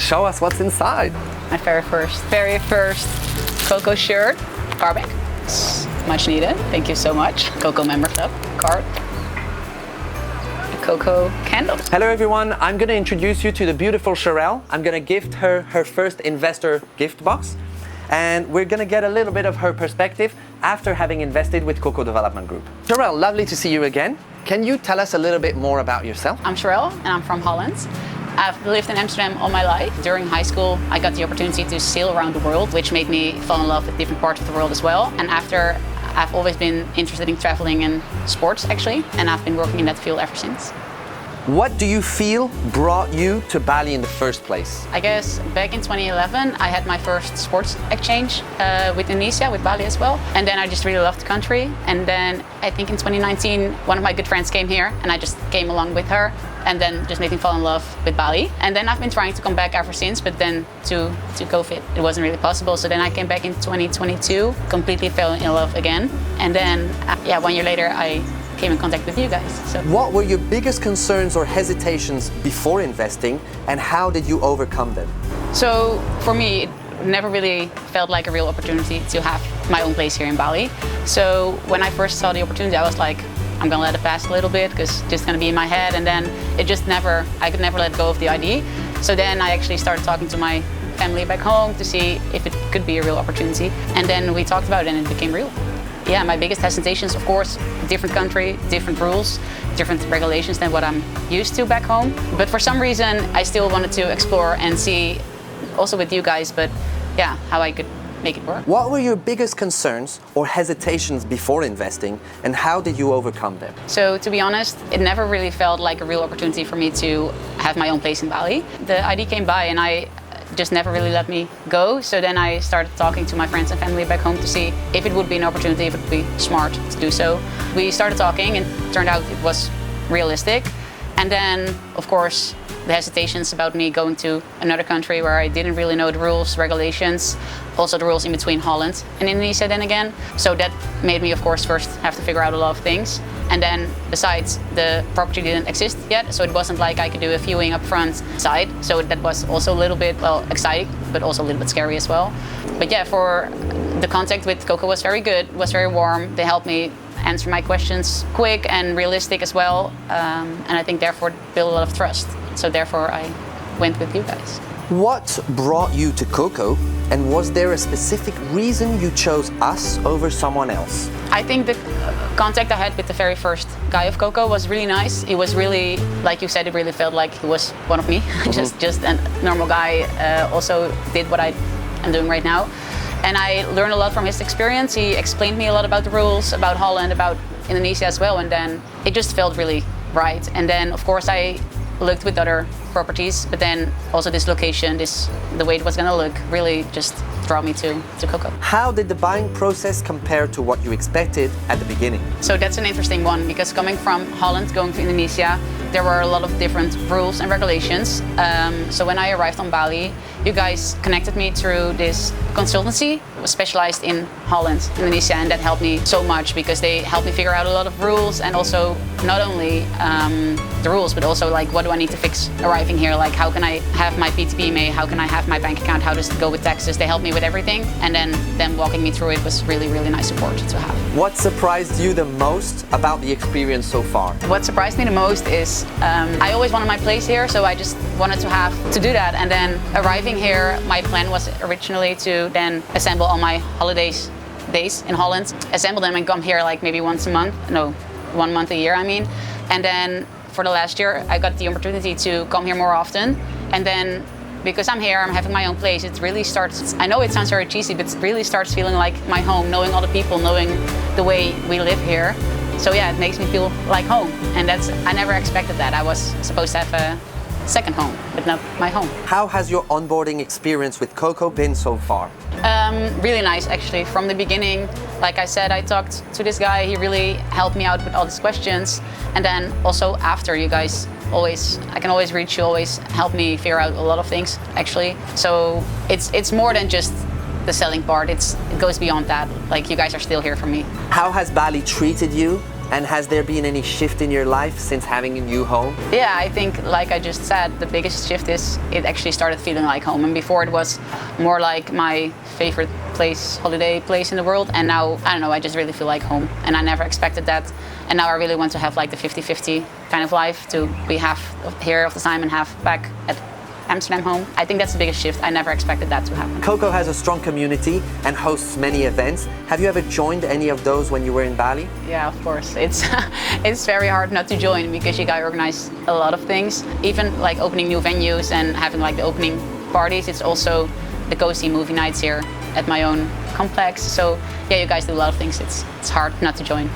show us what's inside. My very first Coco shirt, carbag. It's much needed. Thank you so much. Coco member club card. Coco candles. Hello everyone, I'm going to introduce you to the beautiful Sherelle. I'm going to gift her her first investor gift box, and we're going to get a little bit of her perspective after having invested with Coco Development Group. Sherelle, lovely to see you again. Can you tell us a little bit more about yourself? I'm Sherelle and I'm from Holland. I've lived in Amsterdam all my life. During high school, I got the opportunity to sail around the world, which made me fall in love with different parts of the world as well. And after, I've always been interested in traveling and sports actually, and I've been working in that field ever since. What do you feel brought you to Bali in the first place? I guess back in 2011, I had my first sports exchange with Indonesia, with Bali as well. And then I just really loved the country. And then I think in 2019, one of my good friends came here and I just came along with her and then just made me fall in love with Bali. And then I've been trying to come back ever since, but then to COVID, it wasn't really possible. So then I came back in 2022, completely fell in love again. And then, 1 year later, I came in contact with you guys. So, what were your biggest concerns or hesitations before investing, and how did you overcome them? So for me, it never really felt like a real opportunity to have my own place here in Bali. So when I first saw the opportunity, I was like, I'm gonna let it pass a little bit because it's just gonna be in my head, and then I could never let go of the idea. So then I actually started talking to my family back home to see if it could be a real opportunity, and then we talked about it and it became real. Yeah, my biggest hesitations, of course, different country, different rules, different regulations than what I'm used to back home. But for some reason, I still wanted to explore and see, also with you guys, but yeah, how I could make it work. What were your biggest concerns or hesitations before investing, and how did you overcome them? So to be honest, it never really felt like a real opportunity for me to have my own place in Bali. The idea came by and I just never really let me go. So then I started talking to my friends and family back home to see if it would be an opportunity, if it would be smart to do so. We started talking and it turned out it was realistic. And then, of course, the hesitations about me going to another country where I didn't really know the rules, regulations, also the rules in between Holland and Indonesia then again. So that made me, of course, first have to figure out a lot of things. And then besides, the property didn't exist yet, so it wasn't like I could do a viewing up front side. So that was also a little bit, well, exciting, but also a little bit scary as well. But yeah, for the contact with Coco was very good, was very warm. They helped me answer my questions quick and realistic as well. And I think therefore built a lot of trust. So therefore I went with you guys. What brought you to Coco, and was there a specific reason you chose us over someone else? I think the contact I had with the very first guy of Coco was really nice. It was really, like you said, it really felt like he was one of me. Mm-hmm. just a normal guy, also did what I am doing right now. And I learned a lot from his experience. He explained me a lot about the rules, about Holland, about Indonesia as well. And then it just felt really right. And then, of course, I looked with other properties, but then also this location, the way it was going to look, really just draw me to Coco. How did the buying process compare to what you expected at the beginning? So that's an interesting one, because coming from Holland, going to Indonesia, there were a lot of different rules and regulations. So when I arrived on Bali, you guys connected me through this consultancy specialized in Holland, Indonesia, and that helped me so much because they helped me figure out a lot of rules, and also not only the rules, but also like what do I need to fix arriving here, like how can I have my PTP, how can I have my bank account, how does it go with taxes. They helped me with everything, and then them walking me through it was really, really nice support to have. What surprised you the most about the experience so far? What surprised me the most is I always wanted my place here, so I just wanted to do that. And then arriving here, my plan was originally to then assemble all my days in Holland, assemble them and come here like maybe once a month, no, 1 month a year I mean. And then for the last year I got the opportunity to come here more often, and then because I'm here, I'm having my own place, it really starts, I know it sounds very cheesy, but it really starts feeling like my home, knowing all the people, knowing the way we live here. So yeah, it makes me feel like home, and I never expected that. I was supposed to have a second home, but not my home. How has your onboarding experience with Coco been so far? Really nice, actually. From the beginning, like I said, I talked to this guy. He really helped me out with all these questions. And then also after, you guys I can always reach you, always help me figure out a lot of things, actually. So it's more than just the selling part. It goes beyond that. Like, you guys are still here for me. How has Bali treated you, And has there been any shift in your life since having a new home? Yeah, I think, like I just said, the biggest shift is it actually started feeling like home. And before it was more like my favorite place, holiday place in the world. And now, I don't know, I just really feel like home. And I never expected that. And now I really want to have like the 50-50 kind of life, to be half here of the time and half back at Amsterdam home. I think that's the biggest shift. I never expected that to happen. Coco has a strong community and hosts many events. Have you ever joined any of those when you were in Bali? Yeah, of course. It's very hard not to join, because you gotta organize a lot of things. Even like opening new venues and having like the opening parties. It's also the go-see movie nights here at my own complex. So yeah, you guys do a lot of things. It's hard not to join.